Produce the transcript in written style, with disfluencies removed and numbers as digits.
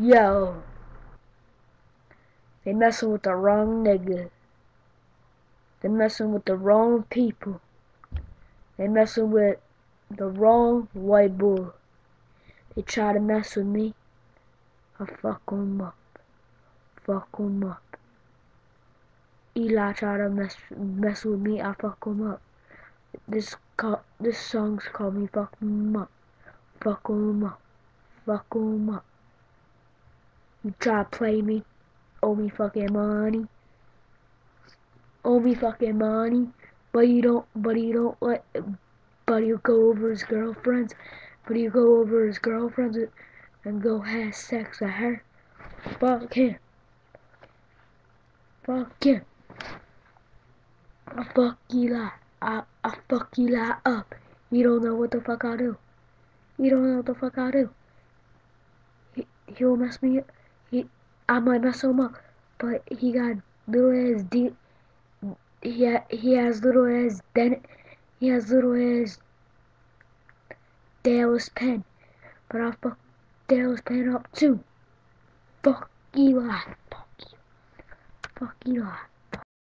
Yo, they messing with the wrong nigga. They messing with the wrong people. They messing with the wrong white boy. They try to mess with me. I fuck 'em up. Fuck 'em up. Eli try to mess with me. I fuck 'em up. This song's called me fuck 'em up. Fuck 'em up. Fuck 'em up. You try to play me. Owe me fucking money. Owe me fucking money. But you don't let. But you go over his girlfriends. But you go over his girlfriends and go have sex with her. Fuck him. Fuck him. I fuck Eli. I fuck Eli up. You don't know what the fuck I do. You don't know what the fuck I do. He'll mess me up. I might mess him up, but he got little ass deep. He has little ass He has little ass Dallas Penn, but I fuck Dallas Penn up too. Fuck Eli. Fuck you. Fuck Eli.